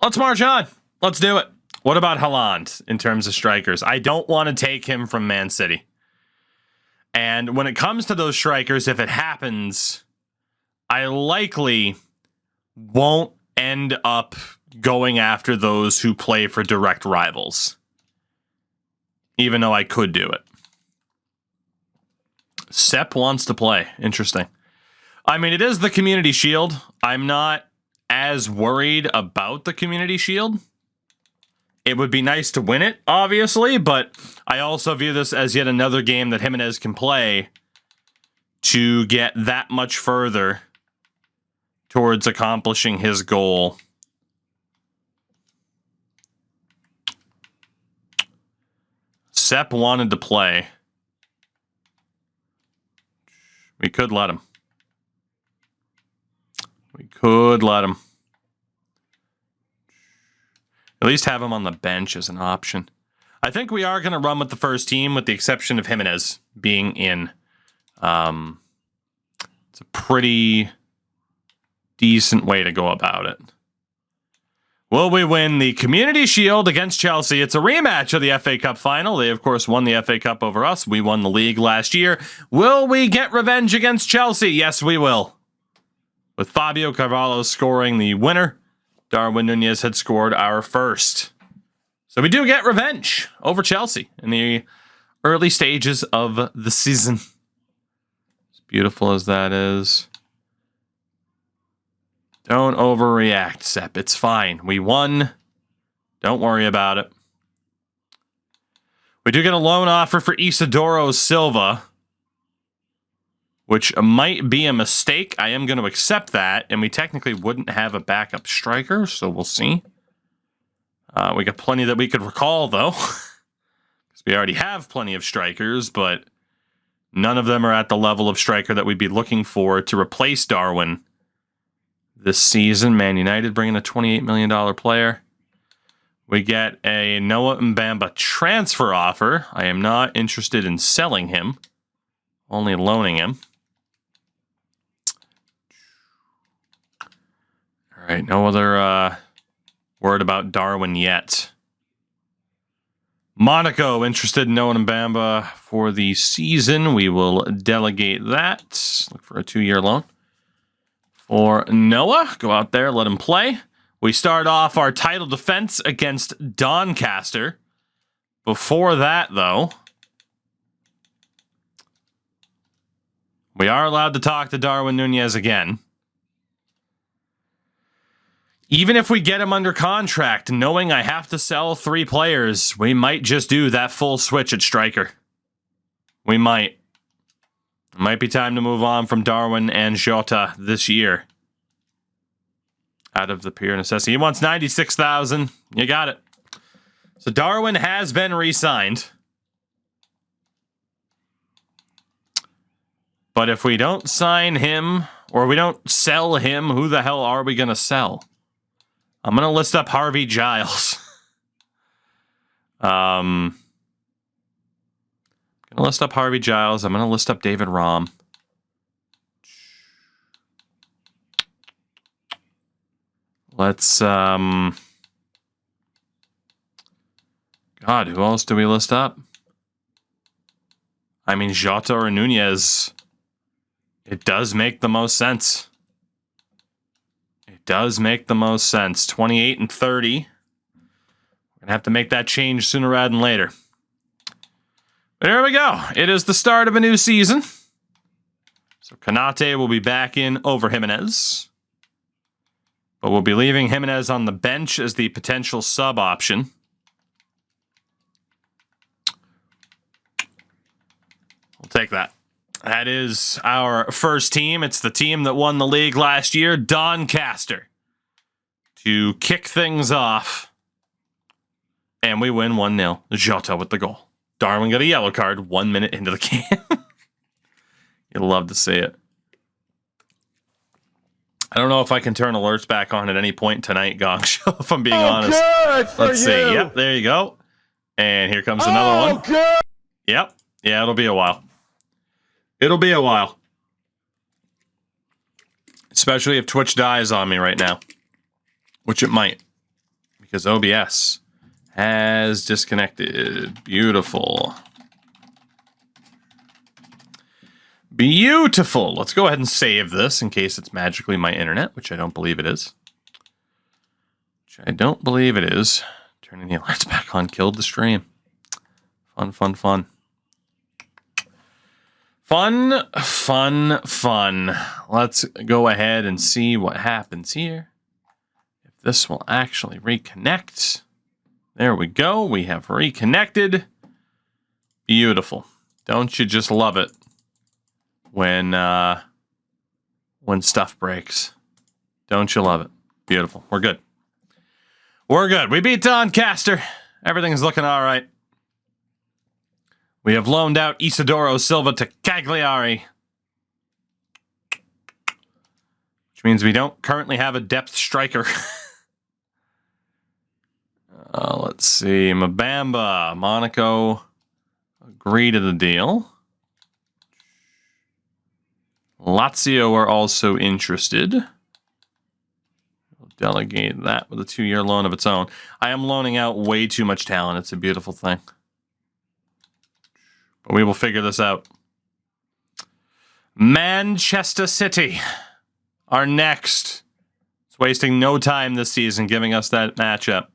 Let's march on. Let's do it. What about Haaland in terms of strikers? I don't want to take him from Man City. And when it comes to those strikers, if it happens, I likely won't end up going after those who play for direct rivals. Even though I could do it. Sepp wants to play. Interesting. I mean, it is the Community Shield. I'm not as worried about the Community Shield. It would be nice to win it, obviously, but I also view this as yet another game that Jimenez can play to get that much further towards accomplishing his goal. Sepp wanted to play. We could let him. We could let him. At least have him on the bench as an option. I think we are going to run with the first team with the exception of Jimenez being in. It's a pretty decent way to go about it. Will we win the Community Shield against Chelsea? It's a rematch of the FA Cup final. They, of course, won the FA Cup over us. We won the league last year. Will we get revenge against Chelsea? Yes, we will. With Fabio Carvalho scoring the winner, Darwin Núñez had scored our first. So we do get revenge over Chelsea in the early stages of the season. As beautiful as that is. Don't overreact, Sepp. It's fine. We won. Don't worry about it. We do get a loan offer for Isidoro Silva, which might be a mistake. I am going to accept that, and we technically wouldn't have a backup striker, so we'll see. We got plenty that we could recall, though, because we already have plenty of strikers, but none of them are at the level of striker that we'd be looking for to replace Darwin this season. Man United bringing a $28 million player. We get a Noah Mbamba transfer offer. I am not interested in selling him, only loaning him. All right, no other word about Darwin yet. Monaco interested in Noah Mbamba for the season. We will delegate that. Look for a 2-year loan for Noah. Go out there, let him play. We start off our title defense against Doncaster. Before that, though, we are allowed to talk to Darwin Núñez again. Even if we get him under contract, knowing I have to sell 3 players, we might just do that full switch at striker. We might. It might be time to move on from Darwin and Jota this year. Out of the pure necessity. He wants 96,000. You got it. So Darwin has been re-signed. But if we don't sign him, or we don't sell him, who the hell are we going to sell? I'm going to list up Harvey Giles. I'm going to list up Harvey Giles. I'm going to list up David Raum. Let's, God, who else do we list up? I mean, Jota or Núñez. It does make the most sense. It does make the most sense. 28 and 30. We're going to have to make that change sooner rather than later. But here we go. It is the start of a new season. So Konate will be back in over Jimenez. But we'll be leaving Jimenez on the bench as the potential sub option. We'll take that. That is our first team. It's the team that won the league last year, Doncaster. To kick things off. And we win 1-0. Jota with the goal. Darwin got a yellow card 1 minute into the game. You'll love to see it. I don't know if I can turn alerts back on at any point tonight, Gong Show, if I'm being honest. Let's see. Yep, there you go. And here comes another one. Good. Yep. Yeah, it'll be a while. It'll be a while. Especially if Twitch dies on me right now. Which it might. because OBS has disconnected. Beautiful. Beautiful. Let's go ahead and save this in case it's magically my internet, which I don't believe it is. Turning the alerts back on killed the stream. Fun, fun, fun. Fun, fun, fun. Let's go ahead and see what happens here. If this will actually reconnect. There we go. We have reconnected. Beautiful. Don't you just love it when stuff breaks? Don't you love it? Beautiful. We're good. We're good. We beat Doncaster. Everything's looking all right. We have loaned out Isidoro Silva to Cagliari, which means we don't currently have a depth striker. Let's see. Mbamba. Monaco agree to the deal. Lazio are also interested. We'll delegate that with a 2-year loan of its own. I am loaning out way too much talent. It's a beautiful thing. But we will figure this out. Manchester City are next. It's wasting no time this season giving us that matchup.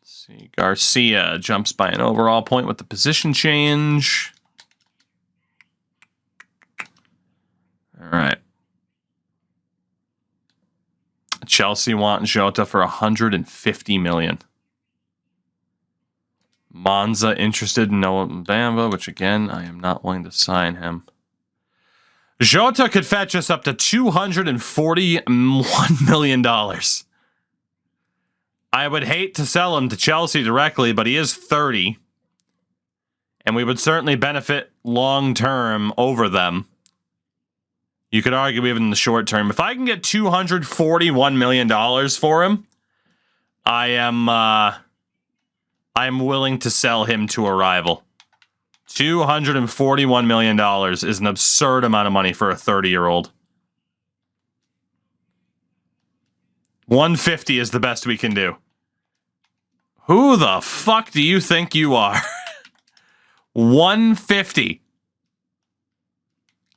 Let's see. Garcia jumps by an overall point with the position change. All right. Chelsea want Jota for $150 million. Monza interested in Noah Mbamba, which again, I am not willing to sign him. Jota could fetch us up to $241 million. I would hate to sell him to Chelsea directly, but he is 30. And we would certainly benefit long-term over them. You could argue even in the short term. If I can get $241 million for him, I am willing to sell him to a rival. $241 million is an absurd amount of money for a 30-year-old. 150 is the best we can do. Who the fuck do you think you are? 150.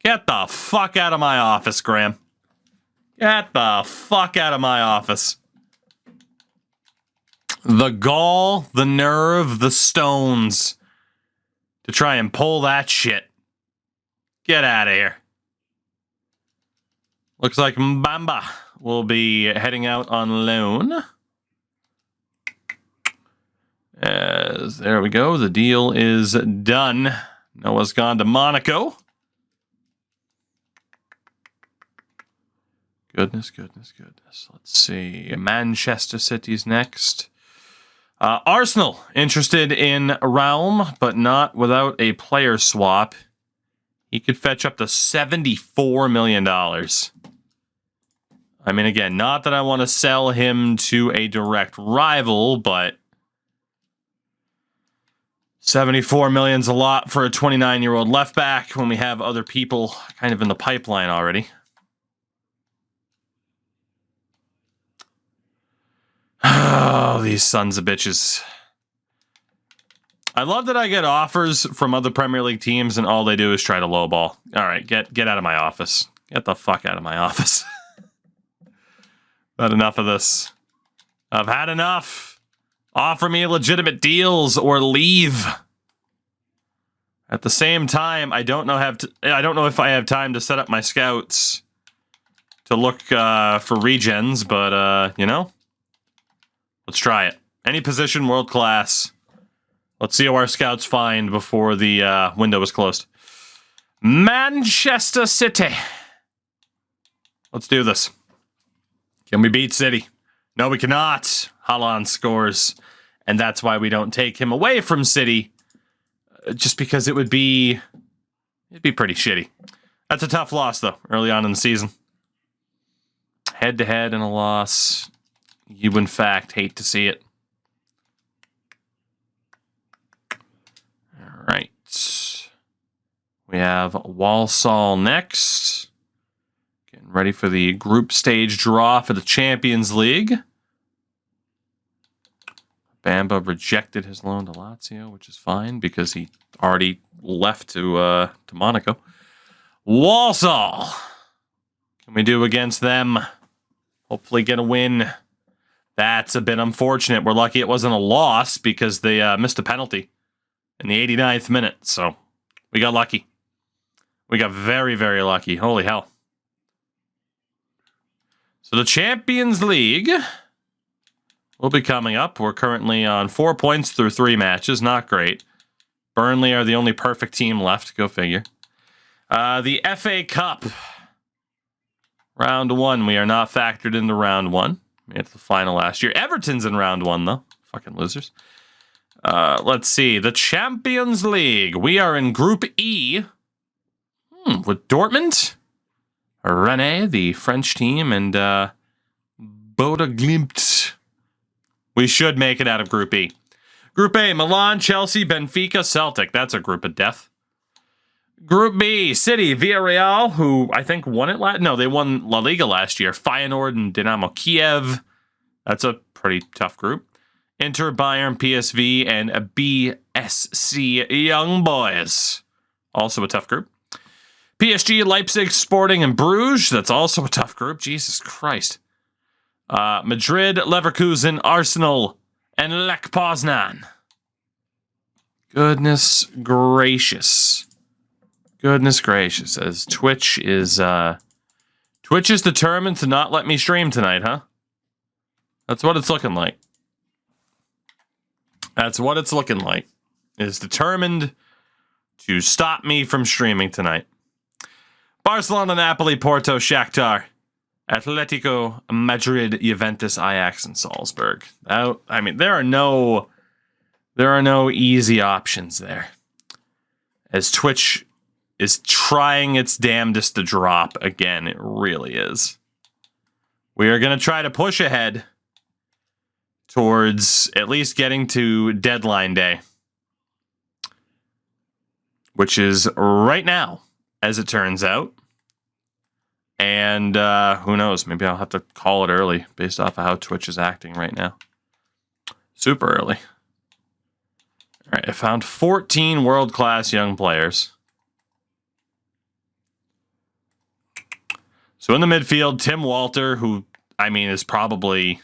Get the fuck out of my office, Graham. Get the fuck out of my office. The gall, the nerve, the stones to try and pull that shit. Get out of here. Looks like Mbamba will be heading out on loan. There we go. The deal is done. Noah's gone to Monaco. Goodness, goodness, goodness. Let's see. Manchester City's next. Arsenal interested in Raum, but not without a player swap. He could fetch up to $74 million. I mean, again, not that I want to sell him to a direct rival, but $74 million's a lot for a 29-year-old left back when we have other people kind of in the pipeline already. Oh, these sons of bitches. I love that I get offers from other Premier League teams and all they do is try to lowball. All right, get out of my office. Get the fuck out of my office. Had enough of this. I've had enough. Offer me legitimate deals or leave. At the same time, I don't know if I have time to set up my scouts to look for regens, but you know. Let's try it. Any position, world class. Let's see how our scouts find before the window is closed. Manchester City. Let's do this. Can we beat City? No, we cannot. Haaland scores. And that's why we don't take him away from City. Just because it'd be pretty shitty. That's a tough loss, though, early on in the season. Head-to-head and a loss. You, in fact, hate to see it. All right. We have Walsall next. Getting ready for the group stage draw for the Champions League. Bamba rejected his loan to Lazio, which is fine because he already left to Monaco. Walsall. Can we do against them? Hopefully get a win. That's a bit unfortunate. We're lucky it wasn't a loss because they missed a penalty in the 89th minute. So we got lucky. We got very, very lucky. Holy hell. So the Champions League will be coming up. We're currently on 4 points through 3 matches. Not great. Burnley are the only perfect team left. Go figure. The FA Cup. Round 1. We are not factored into round 1. Made it to the final last year. Everton's in round 1, though. Fucking losers. Let's see. The Champions League. We are in Group E. With Dortmund, Rennes, the French team, and Bodo Glimt. We should make it out of Group E. Group A, Milan, Chelsea, Benfica, Celtic. That's a group of death. Group B, City, Villarreal, who I think won it they won La Liga last year. Feyenoord and Dynamo Kiev. That's a pretty tough group. Inter, Bayern, PSV, and BSC Young Boys. Also a tough group. PSG, Leipzig, Sporting, and Bruges. That's also a tough group. Jesus Christ. Madrid, Leverkusen, Arsenal, and Lech Poznan. Goodness gracious. Goodness gracious. As Twitch is determined to not let me stream tonight, huh? That's what it's looking like. That's what it's looking like. It is determined to stop me from streaming tonight. Barcelona, Napoli, Porto, Shakhtar, Atletico Madrid, Juventus, Ajax, and Salzburg. I mean, there are no easy options there. As Twitch is trying its damnedest to drop again, it really is. We are going to try to push ahead towards at least getting to deadline day, which is right now, as it turns out. And who knows? Maybe I'll have to call it early based off of how Twitch is acting right now. Super early. All right, I found 14 world-class young players. So in the midfield, Tim Walter, who, I mean, is probably...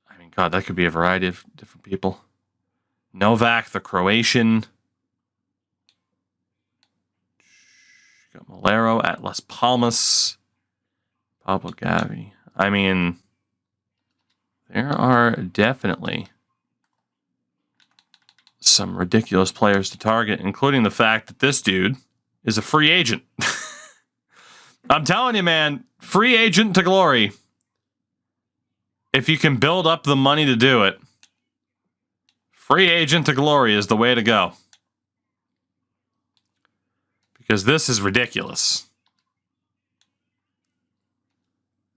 I mean, God, that could be a variety of different people. Novak, the Croatian... Got Malero at Las Palmas. Pablo Gavi. I mean, there are definitely some ridiculous players to target, including the fact that this dude is a free agent. I'm telling you, man, free agent to glory. If you can build up the money to do it, free agent to glory is the way to go. Because this is ridiculous.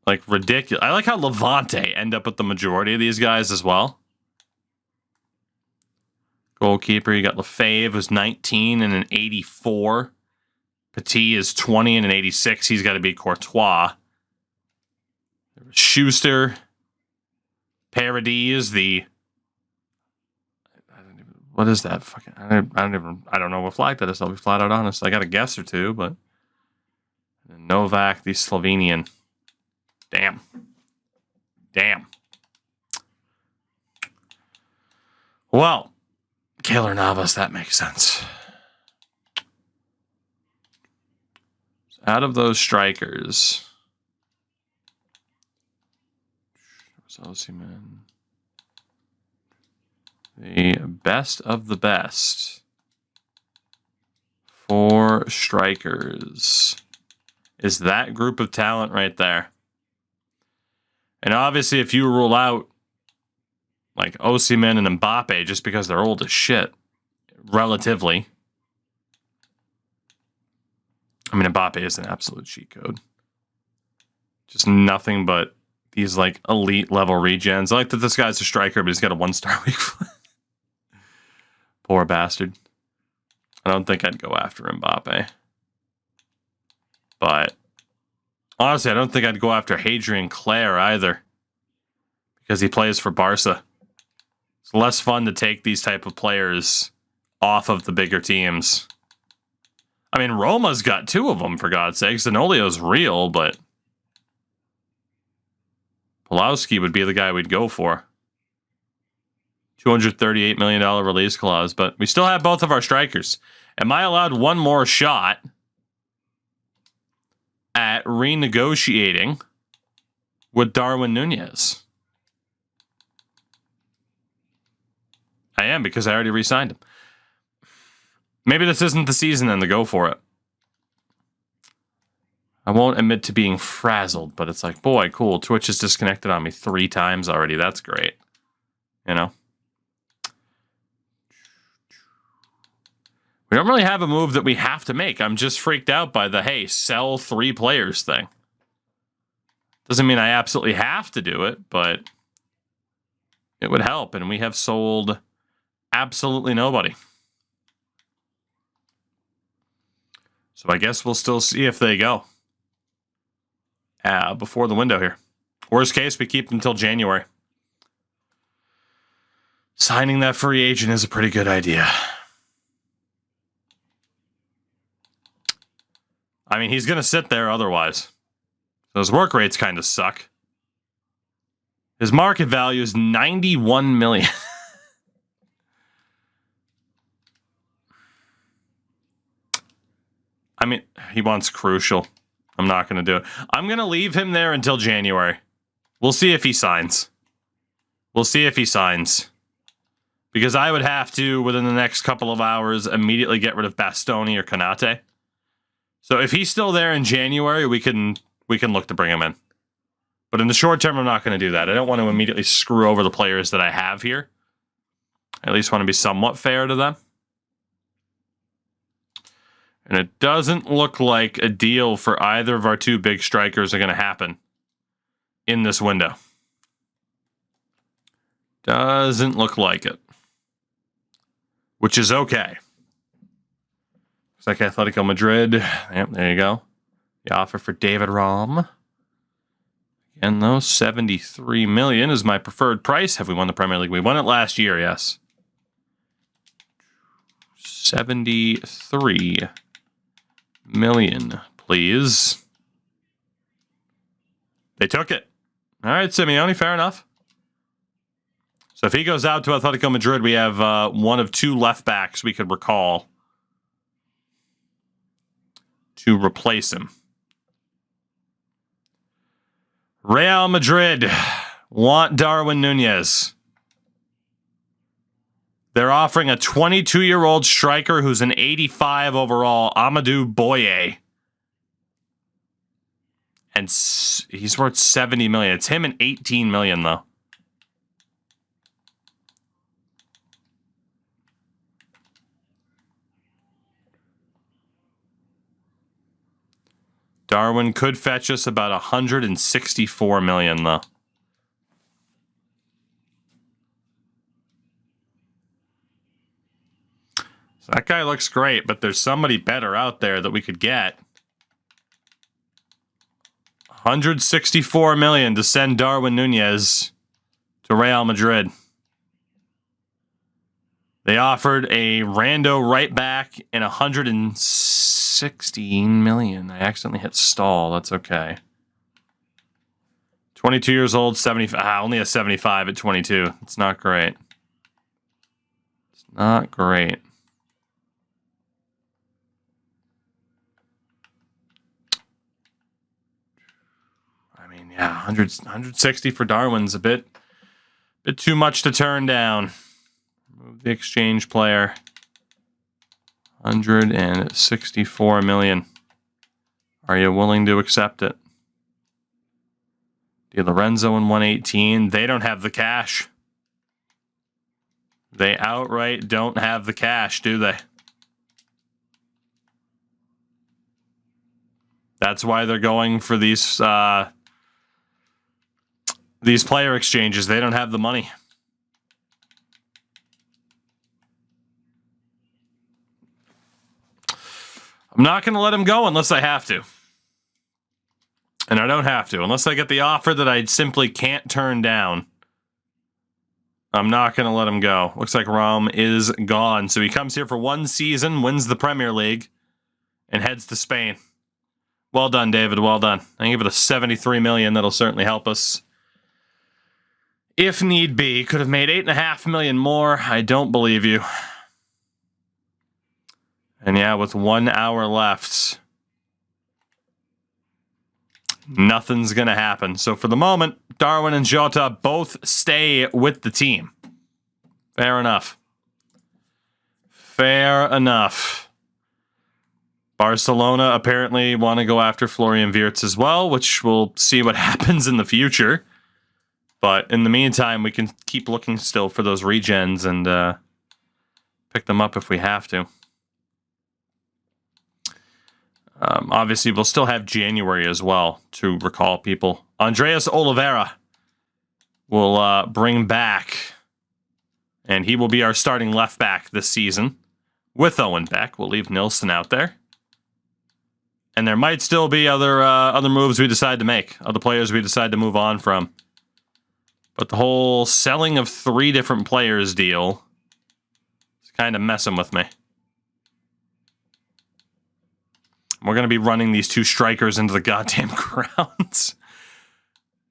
Like, ridiculous. I like how Levante end up with the majority of these guys as well. Goalkeeper, you got Lefebvre, who's 19 and an 84. Petit is 20 and an 86. He's got to be Courtois. Schuster. Paradis, the... What is that? Fucking, I don't know what flag that is. I'll be flat out honest. I got a guess or two, but Novak, the Slovenian. Damn. Well, Keylor Navas, that makes sense. Out of those strikers, the best of the best for strikers is that group of talent right there. And obviously, if you rule out like Osimhen and Mbappe just because they're old as shit, relatively. I mean, Mbappe is an absolute cheat code. Just nothing but these like elite level regens. I like that this guy's a striker, but he's got a 1-star weak foot. Poor bastard. I don't think I'd go after Mbappe. But honestly, I don't think I'd go after Hadrian Claire either. Because he plays for Barca. It's less fun to take these type of players off of the bigger teams. I mean, Roma's got 2 of them, for God's sakes. Zanolio's real, but Pulowski would be the guy we'd go for. $238 million release clause, but we still have both of our strikers. Am I allowed one more shot at renegotiating with Darwin Nunez? I am, because I already re-signed him. Maybe this isn't the season then to go for it. I won't admit to being frazzled, but it's like, boy, cool. Twitch has disconnected on me 3 times already. That's great. You know? We don't really have a move that we have to make. I'm just freaked out by the, hey, sell 3 players thing. Doesn't mean I absolutely have to do it, but it would help. And we have sold absolutely nobody. So I guess we'll still see if they go before the window here. Worst case, we keep them until January. Signing that free agent is a pretty good idea. I mean, he's going to sit there otherwise. Those work rates kind of suck. His market value is $91 million. I mean, he wants crucial. I'm not going to do it. I'm going to leave him there until January. We'll see if he signs. We'll see if he signs. Because I would have to, within the next couple of hours, immediately get rid of Bastoni or Konate. So if he's still there in January, we can look to bring him in. But in the short term, I'm not going to do that. I don't want to immediately screw over the players that I have here. I at least want to be somewhat fair to them. And it doesn't look like a deal for either of our 2 big strikers are going to happen in this window. Doesn't look like it. Which is okay. Looks like Atletico Madrid. Yep, there you go. The offer for David Raum. Again, though, $73 million is my preferred price. Have we won the Premier League? We won it last year, yes. 73 million, please. They took it. All right, Simeone, fair enough. So if he goes out to Atletico Madrid, we have one of 2 left backs we could recall to replace him. Real Madrid want Darwin Nunez. They're offering a 22-year-old striker who's an 85 overall, Amadou Boye. And he's worth $70 million. It's him and $18 million, though. Darwin could fetch us about $164 million, though. So that guy looks great, but there's somebody better out there that we could get. $164 million to send Darwin Nunez to Real Madrid. They offered a rando right back and $116 million. I accidentally hit stall. That's okay. 22 years old, 75. Only a 75 at 22. It's not great. It's not great. I mean, yeah, 160 for Darwin's a bit too much to turn down. Move the exchange player. $164 million. Are you willing to accept it? Di Lorenzo in 118. They don't have the cash. They outright don't have the cash, do they? That's why they're going for these player exchanges. They don't have the money. I'm not going to let him go unless I have to. And I don't have to. Unless I get the offer that I simply can't turn down. I'm not going to let him go. Looks like Rom is gone. So he comes here for 1 season, wins the Premier League, and heads to Spain. Well done, David. Well done. I give it a 73 million. That'll certainly help us. If need be, could have made 8.5 million more. I don't believe you. And yeah, with 1 hour left, nothing's going to happen. So for the moment, Darwin and Jota both stay with the team. Fair enough. Fair enough. Barcelona apparently want to go after Florian Wirtz as well, which we'll see what happens in the future. But in the meantime, we can keep looking still for those regens and pick them up if we have to. Obviously, we'll still have January as well to recall people. Andreas Oliveira will bring back, and he will be our starting left back this season with Owen Beck. We'll leave Nilsson out there. And there might still be other moves we decide to make, other players we decide to move on from. But the whole selling of 3 different players deal is kind of messing with me. We're going to be running these 2 strikers into the goddamn ground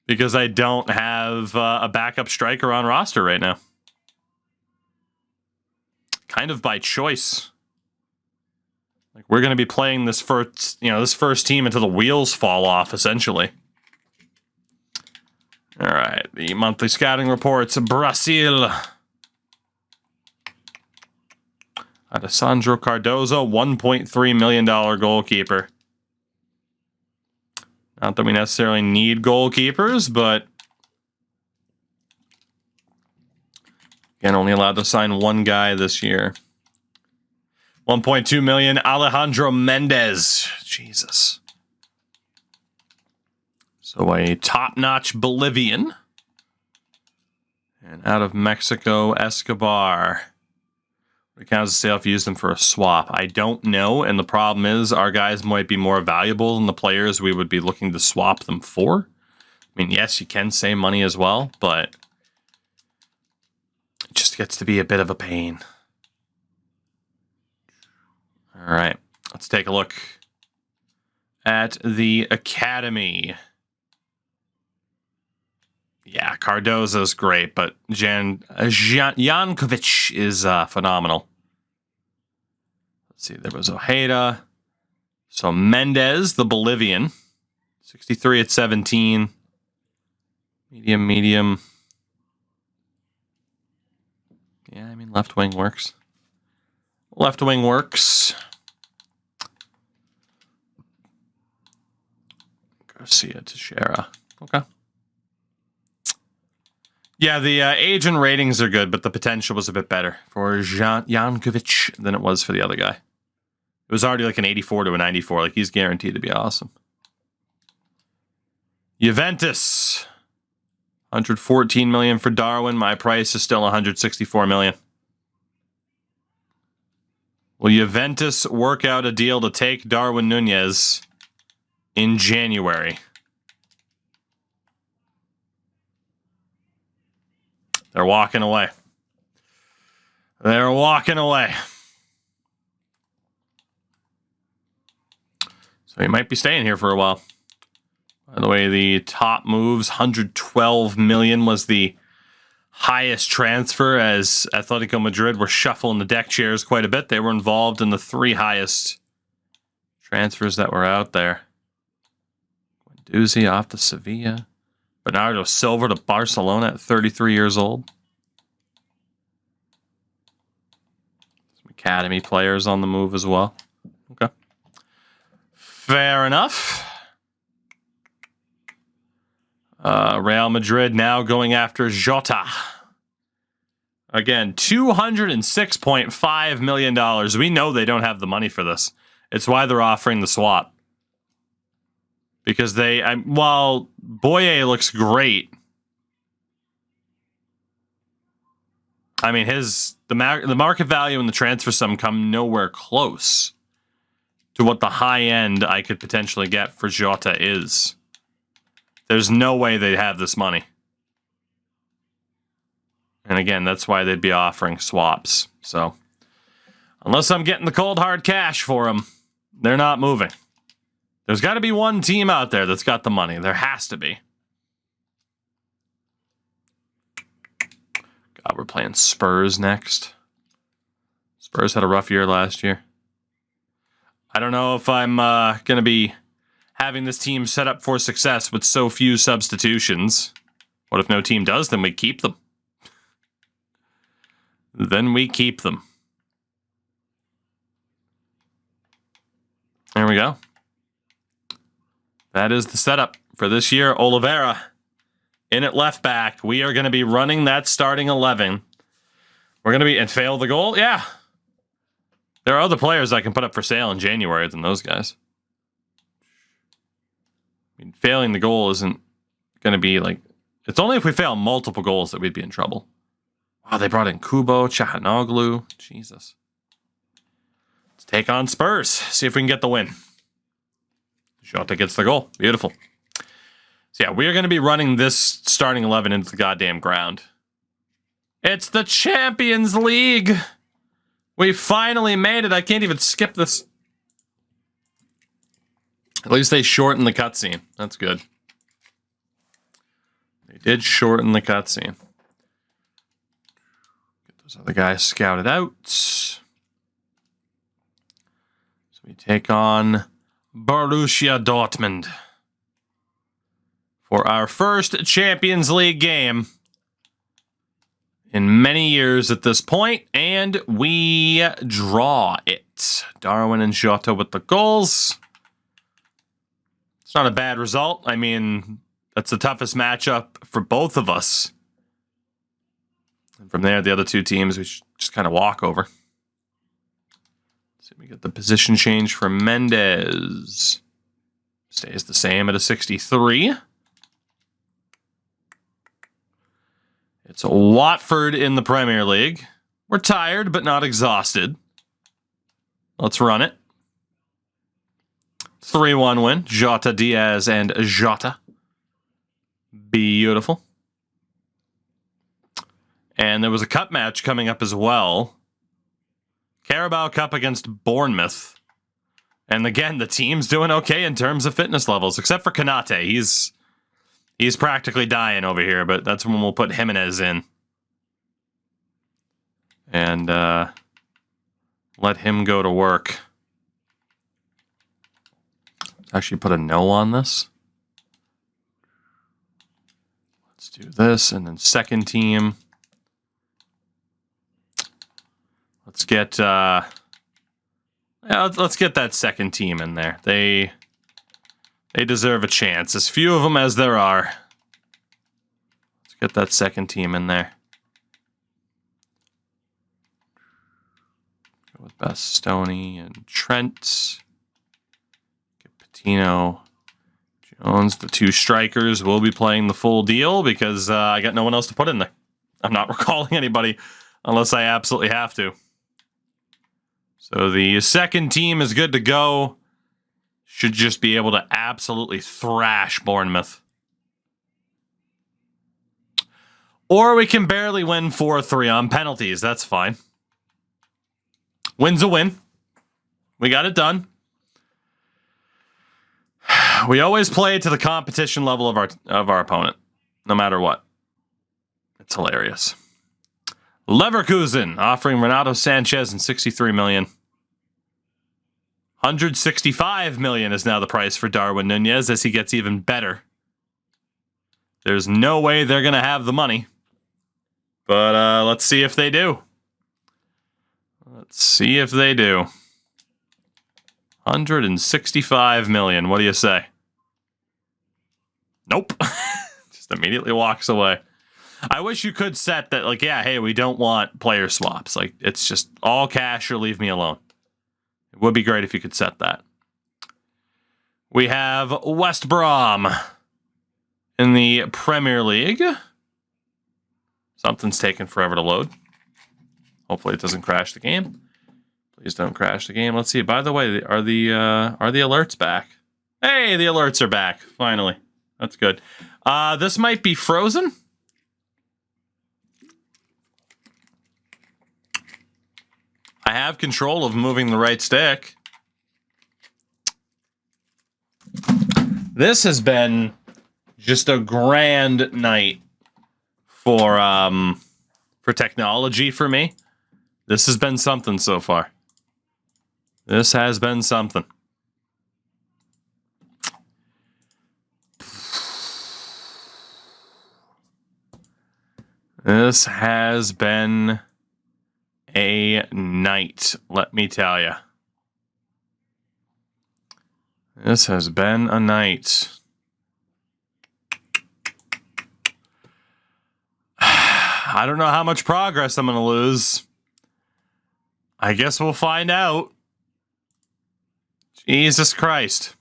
because I don't have a backup striker on roster right now. Kind of by choice. Like, we're going to be playing this first team until the wheels fall off, essentially. All right, the monthly scouting reports. Brazil. Alessandro Cardozo, $1.3 million goalkeeper. Not that we necessarily need goalkeepers, but again, only allowed to sign 1 guy this year. 1.2 million, Alejandro Mendez. Jesus. So a top-notch Bolivian. And out of Mexico, Escobar. What counts as sale if you use them for a swap? I don't know, and the problem is our guys might be more valuable than the players we would be looking to swap them for. I mean, yes, you can save money as well, but it just gets to be a bit of a pain. All right, let's take a look at the academy. Yeah, Cardozo's great, but Jankovic is phenomenal. Let's see, there was Ojeda. So Mendez, the Bolivian, 63 at 17. Medium. Yeah, I mean, left wing works. Garcia Teixeira. Okay. Yeah, the age and ratings are good, but the potential was a bit better for Jankovic than it was for the other guy. It was already like an 84 to a 94. Like, he's guaranteed to be awesome. Juventus. 114 million for Darwin. My price is still 164 million. Will Juventus work out a deal to take Darwin Nunez in January? They're walking away. So he might be staying here for a while. By the way, the top moves, 112 million was the highest transfer, as Atletico Madrid were shuffling the deck chairs quite a bit. They were involved in the 3 highest transfers that were out there. Guendouzi off to Sevilla. Bernardo Silva to Barcelona at 33 years old. Some academy players on the move as well. Okay. Fair enough. Real Madrid now going after Jota. Again, $206.5 million. We know they don't have the money for this. It's why they're offering the swap. Because while Boye looks great, I mean, the market value and the transfer sum come nowhere close to what the high end I could potentially get for Jota is. There's no way they have this money. And again, that's why they'd be offering swaps. So unless I'm getting the cold hard cash for them, they're not moving. There's got to be one team out there that's got the money. There has to be. God, we're playing Spurs next. Spurs had a rough year last year. I don't know if I'm going to be having this team set up for success with so few substitutions. What if no team does? Then we keep them. Then we keep them. There we go. That is the setup for this year. Oliveira in at left back. We are going to be running that starting 11. We're going to be... And fail the goal? Yeah. There are other players I can put up for sale in January than those guys. I mean, failing the goal isn't going to be like... It's only if we fail multiple goals that we'd be in trouble. Wow, they brought in Kubo, Chahanoglu. Jesus. Let's take on Spurs. See if we can get the win. Jota gets the goal. Beautiful. So yeah, we are going to be running this starting 11 into the goddamn ground. It's the Champions League. We finally made it. I can't even skip this. At least they shortened the cutscene. That's good. They did shorten the cutscene. Get those other guys scouted out. So we take on Borussia Dortmund for our first Champions League game in many years at this point, and we draw it. Darwin and Jota with the goals. It's not a bad result. I mean, that's the toughest matchup for both of us. And from there, the other two teams, we just kind of walk over. So we get the position change for Mendes. Stays the same at a 63. It's Watford in the Premier League. We're tired, but not exhausted. Let's run it. 3-1 win. Jota, Diaz, and Jota. Beautiful. And there was a cup match coming up as well. Carabao Cup against Bournemouth. And again, the team's doing okay in terms of fitness levels, except for Konate. He's practically dying over here, but that's when we'll put Jimenez in. And let him go to work. Actually put a no on this. Let's do this, and then second team. Let's get let's get that second team in there. They deserve a chance. As few of them as there are. Let's get that second team in there. Go with Bastoni and Trent. Get Patino, Jones. The two strikers will be playing the full deal because I got no one else to put in there. I'm not recalling anybody unless I absolutely have to. So the second team is good to go. Should just be able to absolutely thrash Bournemouth. Or we can barely win 4-3 on penalties. That's fine. Win's a win. We got it done. We always play to the competition level of our opponent, no matter what. It's hilarious. Leverkusen offering Renato Sanchez and 63 million. 165 million is now the price for Darwin Nunez as he gets even better. There's no way they're going to have the money. But let's see if they do. Let's see if they do. 165 million. What do you say? Nope. Just immediately walks away. I wish you could set that, like, yeah, hey, we don't want player swaps. Like, it's just all cash or leave me alone. It would be great if you could set that. We have West Brom in the Premier League. Something's taking forever to load. Hopefully it doesn't crash the game. Please don't crash the game. Let's see. By the way, are the alerts back? Hey, the alerts are back. Finally. That's good. This might be frozen. I have control of moving the right stick. This has been just a grand night for technology for me. This has been something so far. This has been something. This has been a night, let me tell you. This has been a night. I don't know how much progress I'm going to lose. I guess we'll find out. Jesus Christ.